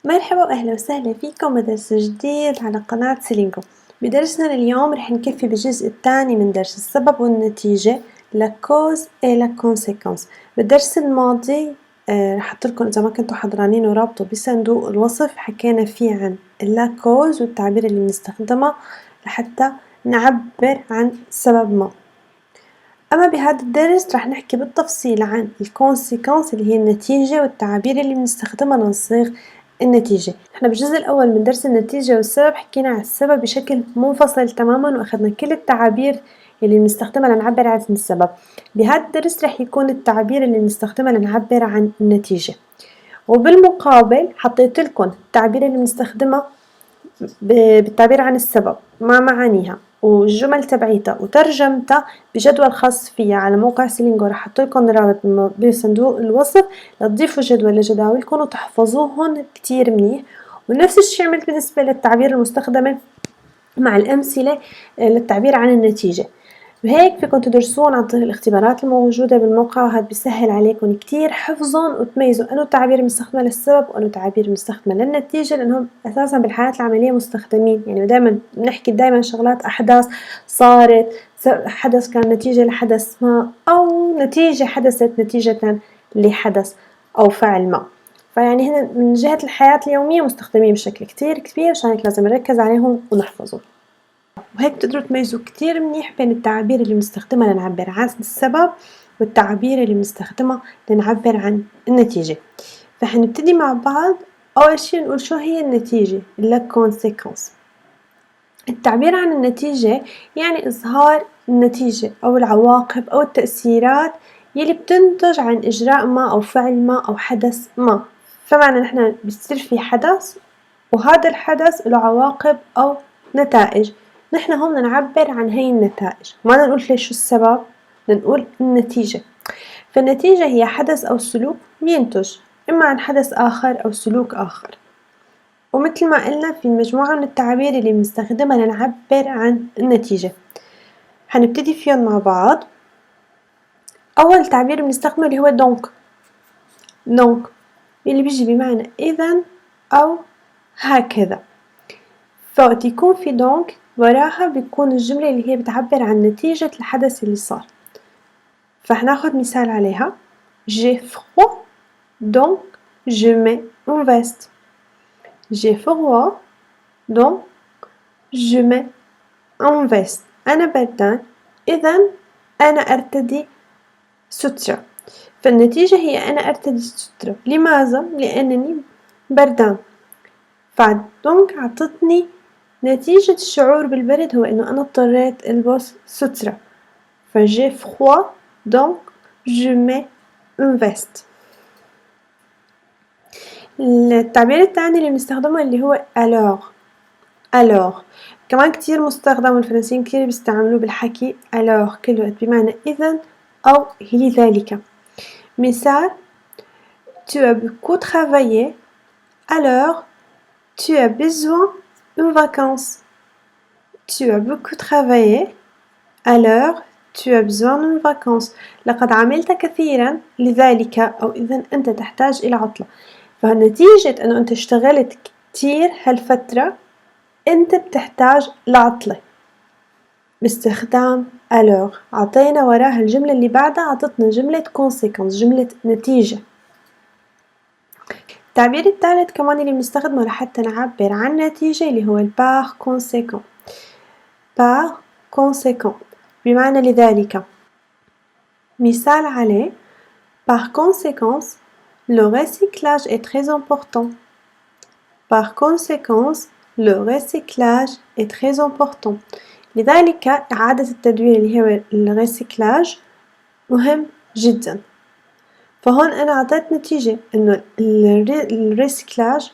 مرحبا وأهلا وسهلا فيكم بدرس جديد على قناة سيلينجو. بدرسنا اليوم رح نكفي بالجزء الثاني من درس السبب والنتيجة la cause et la conséquence. بالدرس الماضي رح أحطلكم إذا ما كنتوا حضرانين ورابطه بصندوق الوصف حكينا فيه عن la cause والتعبير اللي بنستخدمه لحتى نعبر عن سبب ما. أما بهذا الدرس رح نحكي بالتفصيل عن الكونسيكونس اللي هي النتيجة والتعابير اللي بنستخدمها لنصيغ النتيجة. احنا بالجزء الأول من درس النتيجة والسبب حكينا عن السبب بشكل منفصل تماما وأخذنا كل التعابير اللي بنستخدمها لنعبر عن السبب. بهذا الدرس رح يكون التعابير اللي بنستخدمها لنعبر عن النتيجة، وبالمقابل حطيت لكم التعابير اللي بنستخدمها بالتعبير عن السبب مع معانيها والجمل تبعيتها وترجمتها بجدول خاص فيها على موقع سيلينجو. رح احط لكم رابط بصندوق الوصف لتضيفوا جدول لجداولكم وتحفظوهن كتير منيح. ونفس الشيء عملت بالنسبة للتعبير المستخدمة مع الأمثلة للتعبير عن النتيجة، وهيك فيكم تدرسون عن طريق الاختبارات الموجودة بالموقع، وهذا بيسهل عليكم كتير حفظهم وتميزوا أنه تعبير مستخدمة للسبب وأنه تعبير مستخدمة للنتيجة، لأنهم أساسا بالحياة العملية مستخدمين. يعني دايما بنحكي دايما شغلات أحداث صارت، حدث كان نتيجة لحدث ما، أو نتيجة حدثت نتيجة لحدث أو فعل ما. فيعني هنا من جهة الحياة اليومية مستخدمين بشكل كتير كبير، عشان هيك لازم نركز عليهم ونحفظهم. وهيك بتقدروا تميزوا كتير منيح بين التعابير اللي بنستخدمها لنعبر عن السبب والتعابير اللي بنستخدمها لنعبر عن النتيجة. فحنبتدي مع بعض. أول شي نقول شو هي النتيجة la conséquence. التعبير عن النتيجة يعني إظهار النتيجة أو العواقب أو التأثيرات يلي بتنتج عن إجراء ما أو فعل ما أو حدث ما. فمعنى نحن بيصير في حدث وهذا الحدث له عواقب أو نتائج، نحن هون بدنا نعبر عن هاي النتائج، ما بدنا نقول ليش شو السبب، بدنا نقول النتيجة. فالنتيجة هي حدث أو سلوك بينتج إما عن حدث آخر أو سلوك آخر. ومثل ما قلنا في مجموعة من التعابير اللي بنستخدمها لنعبر عن النتيجة، حنبتدي فيهم مع بعض. أول تعبير بنستخدمه اللي هو دونك اللي بيجي بمعنى إذن أو هكذا. فوقت يكون في دونك وراها بيكون الجملة اللي هي بتعبر عن نتيجة الحدث اللي صار. فحناخد مثال عليها j'ai froid donc je mets une veste. j'ai froid donc je mets une veste. أنا بردان إذن أنا أرتدي سترة. فالنتيجة هي أنا أرتدي سترة. لماذا؟ لأنني بردان. فدونك عطتني نتيجة الشعور بالبرد هو إنه أنا اضطريت ألبس سترة. j'ai froid donc je mets une veste. التعبير الثاني اللي بنستخدمه اللي هو alors كمان كتير مستخدم والفرنسيين كتير بيستعملوه بالحكي alors كل وقت بمعنى إذن أو لذلك. مثال tu as beaucoup travaillé alors tu as besoin d'une vacance. tu as beaucoup travaillé alors tu as besoin d'une vacance. لقد عملت كثيرا لذلك أو إذن أنت تحتاج إلى عطلة. فنتيجة أنه أنت اشتغلت كتير هالفترة أنت بتحتاج لعطلة باستخدام alors. عطينا وراها الجملة اللي بعدها عطتنا جملة conséquence، جملة نتيجة. التعبير الثالث كمان اللي بنستخدمه لحتى نعبر عن نتيجة اللي هو par conséquent. par conséquent بمعنى لذلك. مثال عليه par conséquence le recyclage est très important. par conséquence le recyclage est très important. لذلك إعادة التدوير اللي هو الريسيكلاج مهم جدا. فهون أنا أعطيت نتيجة إنه الريسيكلاج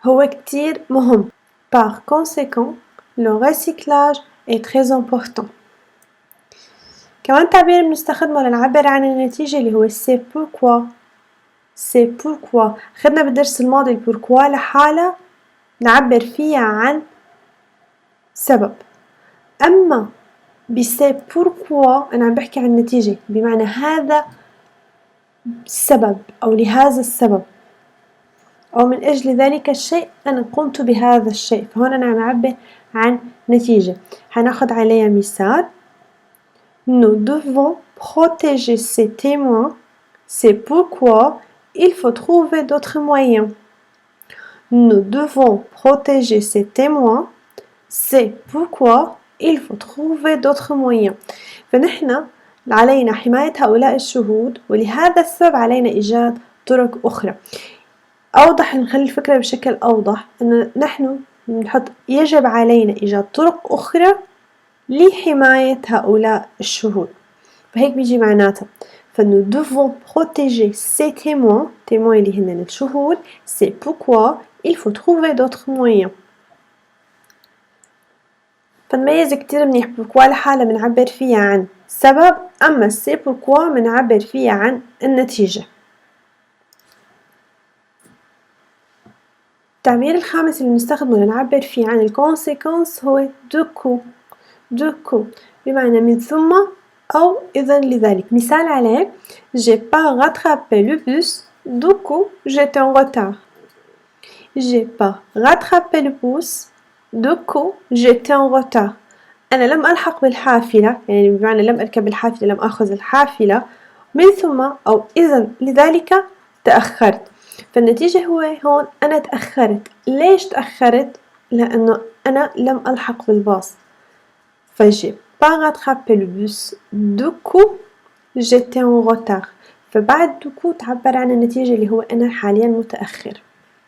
هو كتير مهم. par conséquent le recyclage est très important. كمان تعبير بنستخدمه لنعبر عن النتيجة اللي هو c'est pourquoi. c'est pourquoi أخذنا بالدرس الماضي pourquoi لحالة نعبر فيها عن سبب، أما بسي pourquoi أنا عم بحكي عن النتيجة بمعنى هذا السبب أو لهذا السبب أو من أجل ذلك الشيء أنا قمت بهذا الشيء، فهون أنا عم أعبر عن نتيجة. هناخد عليها مثال: Nous devons protéger ces témoins, c'est pourquoi il faut trouver d'autres moyens. Nous devons protéger ces témoins, c'est pourquoi il faut trouver d'autres moyens. فنحن علينا حماية هؤلاء الشهود، ولهذا السبب علينا إيجاد طرق أخرى. أوضح، نخلي الفكرة بشكل أوضح، أن نحن نحط يجب علينا إيجاد طرق أخرى لحماية هؤلاء الشهود. فهيك بيجي معناتها فنو devons protéger ces témoins، témoins اللي هن الشهود، c'est pourquoi il faut trouver d'autres moyens. فنميز كتير منيح pourquoi لحالها بنعبر فيها عن سبب، أما c'est pourquoi بنعبر فيها عن النتيجة. التعبير الخامس اللي بنستخدمه لنعبر فيه عن الconséquence هو du coup بمعنى من ثم أو إذا لذلك. مثال عليه: J'ai pas rattrapé le bus, du coup j'étais en retard. J'ai pas rattrapé le bus, du coup j'étais en retard. أنا لم ألحق بالحافلة، يعني بمعنى لم أركب الحافلة، لم أخذ الحافلة، من ثم أو إذا لذلك تأخرت. فالنتيجة هو هون أنا تأخرت. ليش تأخرت؟ لأنه أنا لم ألحق بالباص. فجي pas rattrapé le bus, du coup j'étais en retard. فبعد du coup تعبر عن النتيجة اللي هو أنا حاليا متأخر.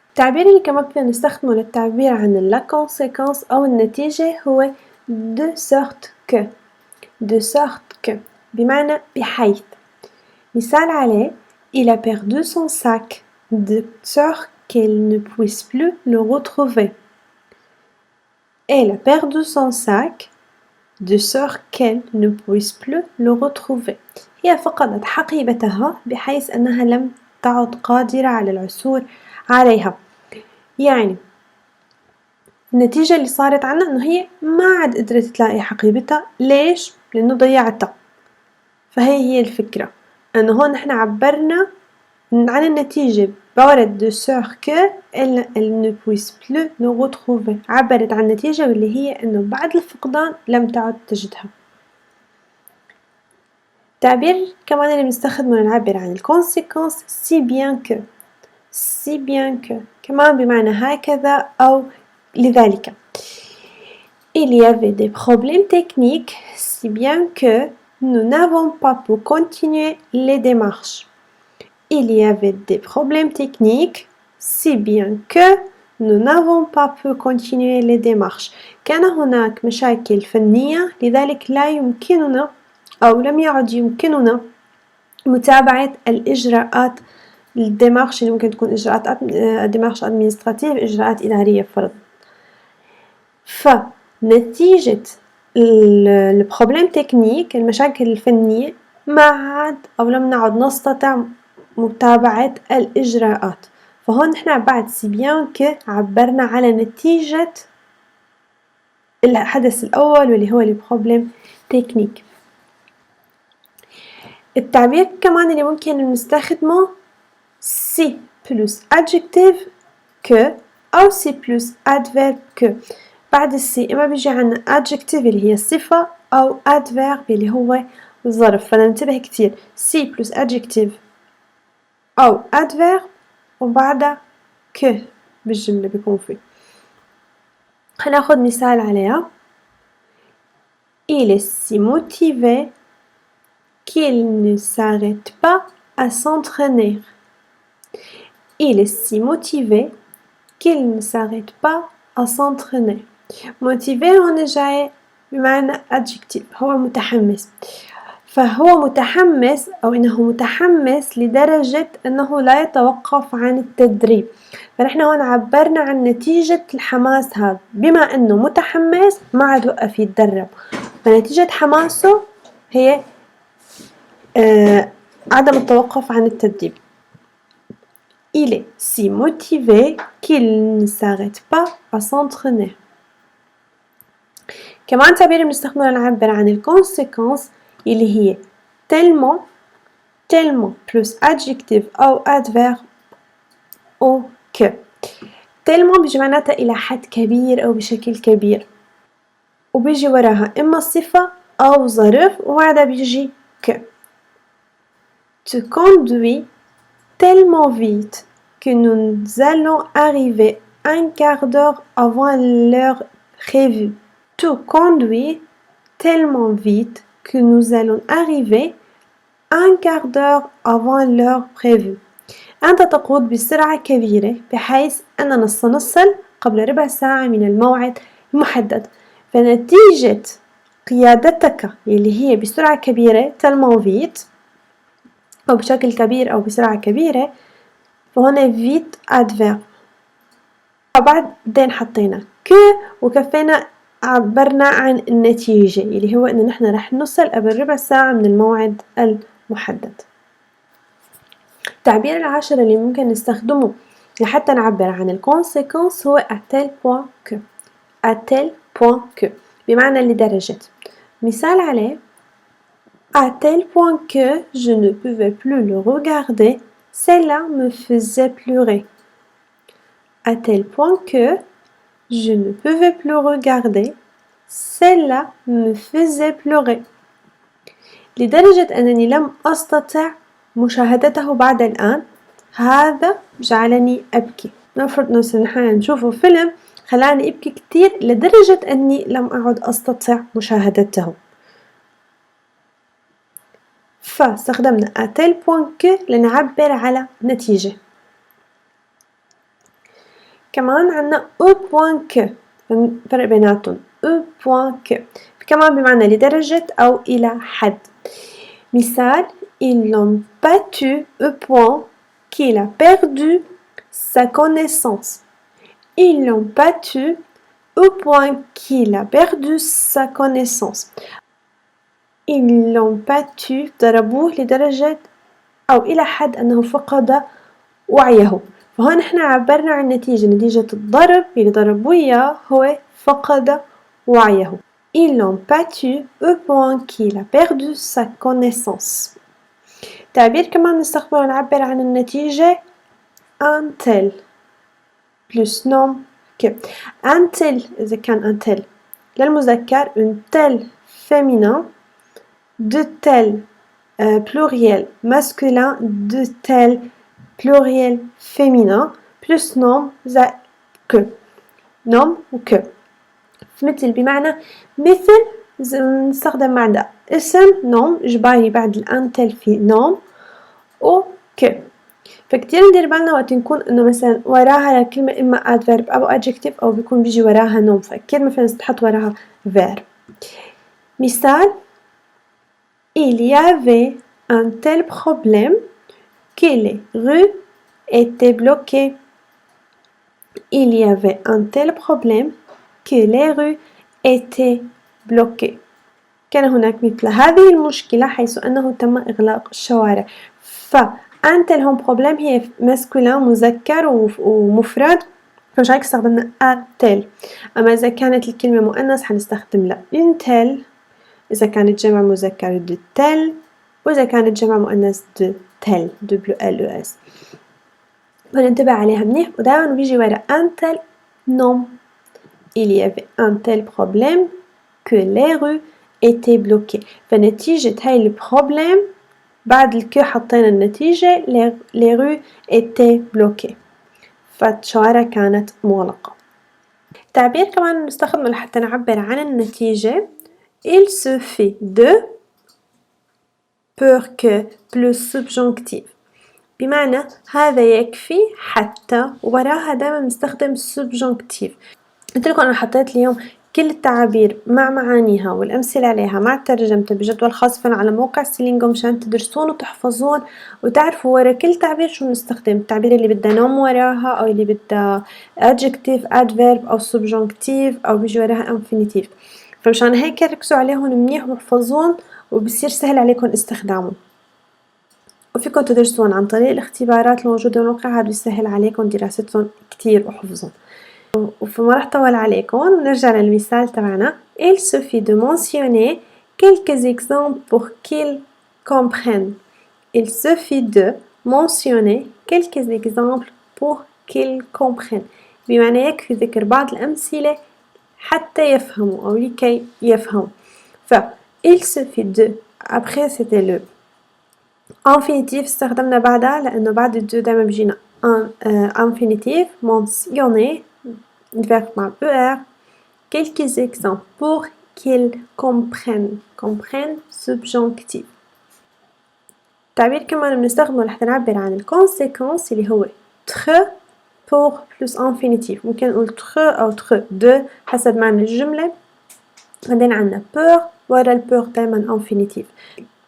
التعبير اللي كمان بدنا نستخدمه للتعبير عن la conséquence أو النتيجة هو de sorte que بمعنى بحيث. مثال عليه: Il a perdu son sac de sorte qu'elle ne puisse plus le retrouver. Elle a perdu son sac de sorte qu'elle ne puisse plus le retrouver. هي فقدت حقيبتها بحيث أنها لم تعد قادرة على العثور عليها. يعني النتيجة اللي صارت عنا أنه هي ما عاد قدرت تلاقي حقيبتها. ليش؟ لأنه ضيعتها. فهي الفكرة، أنه هون نحن عبرنا عن النتيجة بورد de sorte que elle ne puisse plus le retrouver. عبرت عن النتيجة واللي هي أنه بعد الفقدان لم تعد تجدها. تعبير كمان اللي بنستخدمه لنعبر عن الconséquence si bien que كمان بمعنى هكذا أو لذلك. Il y avait des problèmes techniques si bien que nous n'avons pas pu continuer les démarches. Il y avait des problèmes techniques si bien que nous n'avons pas pu continuer les démarches. كان هناك مشاكل فنية لذلك لا يمكننا أو لم يعد يمكننا متابعة الإجراءات الديمارش اللي ممكن تكون إجراءات ديمارش أدمنستراتيف، إجراءات إدارية فرض. فنتيجة البروبليم تكنيك، المشاكل الفنية، ما عاد أو لم نعد نستطيع متابعة الإجراءات. فهون نحن بعد سيبيان كي عبرنا على نتيجة الحدث الأول واللي هو البروبليم تكنيك. التعبير كمان اللي ممكن نستخدمه سي بلس adjective que أو سي بلس adverb que. بعد السي إما بيجي عنا adjective اللي هي الصفة أو adverb اللي هو الظرف. فننتبه كتير، سي بلس adjective أو adverb وبعدها que بالجملة بيكون فيه. هناخد مثال عليها: Il est si motivé qu'il ne s'arrête pas à s'entraîner. Il est si motivé qu'il ne s'arrête pas à s'entraîner. motivé هنا جاي بمعنى adjective، هو متحمس. فهو متحمس أو إنه متحمس لدرجة أنه لا يتوقف عن التدريب. فنحن هون عبرنا عن نتيجة الحماس هذا، بما أنه متحمس ما عاد وقف يتدرب، فنتيجة حماسه هي عدم التوقف عن التدريب. Il est si motivé qu'il ne s'arrête pas à s'entraîner. كمان تعبير بنستخدمه لنعبر عن الكونسيكونس اللي هي tellement plus adjective أو adverb au que tellement بيجي معناتها إلى حد كبير أو بشكل كبير، وبيجي وراها إما صفة أو ظرف وبعدها بيجي que. Tu conduis tellement vite que nous allons arriver un quart d'heure avant l'heure prévue. Tu conduis tellement vite que nous allons arriver un quart d'heure avant l'heure prévue. أنت تقود بسرعة كبيرة بحيث أننا سنصل قبل ربع ساعة من الموعد المحدد. فنتيجة قيادتك اللي هي بسرعة كبيرة tellement vite أو بشكل كبير أو بسرعة كبيرة، فهنا vite adverb. بعدين حطينا que وكفينا عبرنا عن النتيجة اللي هو إنه نحن رح نوصل قبل ربع ساعة من الموعد المحدد. التعبير العاشر اللي ممكن نستخدمه لحتى نعبر عن الكونسيكونس هو à tel point que. à tel point que بمعنى لدرجة. مثال عليه à tel point que je ne pouvais plus le regarder, cela me faisait pleurer. À tel point que je ne pouvais plus regarder, cela me faisait pleurer. لدرجة أنني لم أستطع مشاهدته بعد الآن، هذا جعلني أبكي. نفرض نحن نشوف فيلم خلاني أبكي كتير لدرجة أني لم أعد أستطع مشاهدته. فاستخدمنا à tel point que لنعبر على نتيجة. كمان عنا au point que، فرق بيناتهم au point que كمان بمعنى لدرجة أو إلى حد. مثال ils l'ont battu au point qu'il a perdu sa connaissance. Ils l'ont battu au point qu'il a perdu sa connaissance. Ils l'ont battu ضربوه لدرجة أو إلى حد أنه فقد وعيه. فهون احنا عبرنا عن نتيجة الضرب اللي ضربوه إياه هو فقد وعيه. Ils l'ont battu au point qu'il a perdu sa connaissance. تعبير كمان نستخدمه نعبر عن النتيجة un tel plus nom que. un tel إذا كان un tel للمذكر une telle féminin, de tel pluriel masculin, de tel pluriel féminin plus nom que. nom و que. مثل بمعنى مثل نستخدم معنى اسم نوم إجباري بعد الأنتل في نوم و que. فكتير ندير بالنا وقت نكون إنه مثلا وراها الكلمة إما adverb أو adjective أو بيكون بيجي وراها نوم، فأكيد ما فينا نحط وراها verb. مثال il y avait un tel problème que les rues étaient bloquées. il y avait un tel problème que les rues étaient bloquées. كان هناك مثل هذه المشكلة حيث أنه تم إغلاق الشوارع. un tel هون problème هي masculin مذكر ومفرد، فمش هيك استخدمنا un tel. أما إذا كانت الكلمة مؤنث حنستخدم لا une telle، إذا كانت جمع مذكر de tel، وإذا كانت جمع مؤنث de tel WLES. فننتبه عليها منيح ودائما بيجي ورا un tel nom. il y avait un tel problème que les rues étaient bloquées. فنتيجة هاي البروبلم بعد الكو حطينا النتيجة les rues étaient bloquées، فالشوارع كانت مغلقة. تعبير كمان نستخدمه لحتى نعبر عن النتيجة il suffit de pour que plus subjonctif، بمعنى هذا يكفي حتى وراها دائما نستخدم subjonctif. قلت لكم أنا حطيت اليوم كل التعابير مع معانيها والأمثلة عليها مع ترجمتها بجدول خاص فينا على موقع سيلينغو مشان تدرسون وتحفظون وتعرفوا ورا كل تعبير شو نستخدم. التعبير اللي بدها نوم وراها أو اللي بدها adjective adverb أو subjunctive أو بيجي وراها infinitive. فمشان هيك ركزوا عليهم منيح واحفظون وبصير سهل عليكم استخدامهم، وفيكم تدرسون عن طريق الاختبارات الموجودة بالموقع. هذا بيسهل عليكم دراستهم كتير وحفظهم. وما راح طول عليكم ونرجع للمثال تبعنا. il suffit de mentionner quelques exemples pour qu'ils comprennent. il suffit de mentionner quelques exemples pour qu'ils comprennent، بمعنى يكفي ذكر بعض الأمثلة حتى يفهموا أو لكي يفهموا. ف il suffit de après c'était le infinitif استخدمنا بعدها لأنه بعد الدو دايما بيجينا infinitif mentionné الفيرب مع er. Quelques exemples pour qu'ils comprennent. comprennent subjonctif. تعبير كمان بنستخدمه لحتى نعبر عن الconséquence اللي هو très pour plus infinitif. ممكن نقول très أو très de حسب معنى الجملة. بعدين عنا pour ورا البور دايما infinitif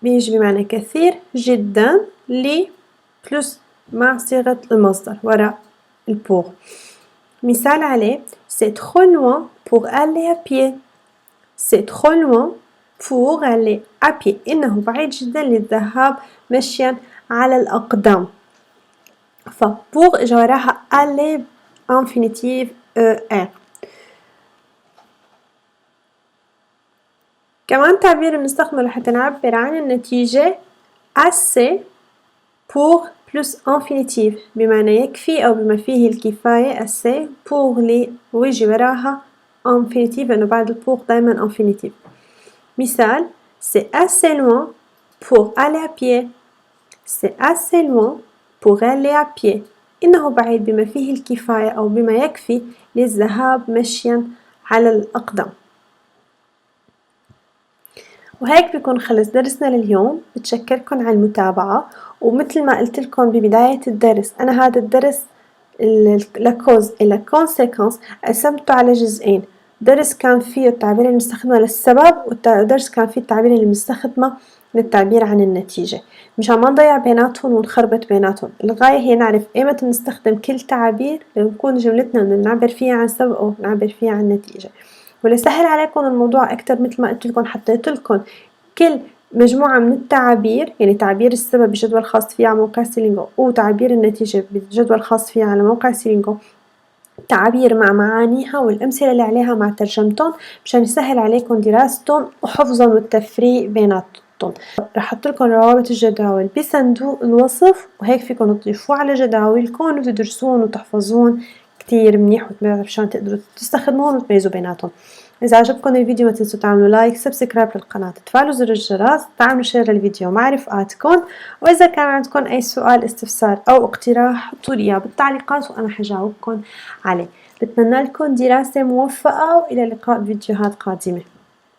بيجي بمعنى كثير جدا لي بلس مع صيغة المصدر ورا البور. مثال عليه c'est trop loin pour aller à pied. c'est trop loin pour aller à pied. إنه بعيد جدا للذهاب مشيا على الأقدام. ف pour إجا وراها aller infinitif er. كمان تعبير بنستخدمه لحتى نعبر عن النتيجة assez pour plus infinitif بمعنى يكفي أو بما فيه الكفاية assez pour لي ويجي وراها infinitif لأنه بعد البور دايما infinitif. مثال c'est assez loin pour aller à pied. c'est assez loin pour aller à pied. إنه بعيد بما فيه الكفاية أو بما يكفي للذهاب مشيا على الأقدام. وهيك بيكون خلص درسنا لليوم. بتشكركن على المتابعة، ومثل ما قلت لكم ببداية الدرس أنا هذا الدرس لكوز إلى كونسيكونس قسمته على جزئين. درس كان فيه التعبير اللي بنستخدمه للسبب، ودرس كان فيه التعبير اللي بنستخدمه للتعبير عن النتيجة، مشان ما نضيع بيناتهم ونخربط بيناتهم. الغاية هي نعرف إيمتى نستخدم كل تعبير لنكون جملتنا نعبر فيها عن سبب أو نعبر فيها عن نتيجة. ولسهل عليكم الموضوع أكتر مثل ما قلت لكم حطيت لكم كل مجموعة من التعابير، يعني تعبير السبب بجدول خاص فيه على موقع سيلينغو، وتعبير النتيجة بجدول خاص فيه على موقع سيلينغو، تعابير مع معانيها والأمثلة اللي عليها مع ترجمتهم مشان يسهل عليكم دراستهم وحفظهم والتفريق بيناتهم. رح أحط لكم روابط الجداول بصندوق الوصف، وهيك فيكم تضيفوه على جداولكم وتدرسون وتحفظون كتير منيح مشان تقدروا تستخدموهم وتميزوا بيناتهم. إذا عجبكم الفيديو ما تنسوا تعملوا لايك سبسكرايب للقناة، تفعلوا زر الجرس، تعملوا شير للفيديو مع رفقاتكم. وإذا كان عندكم أي سؤال استفسار أو اقتراح حطوا لي إياه بالتعليقات وأنا حجاوبكم عليه. بتمنى لكم دراسة موفقة وإلى اللقاء بفيديوهات قادمة.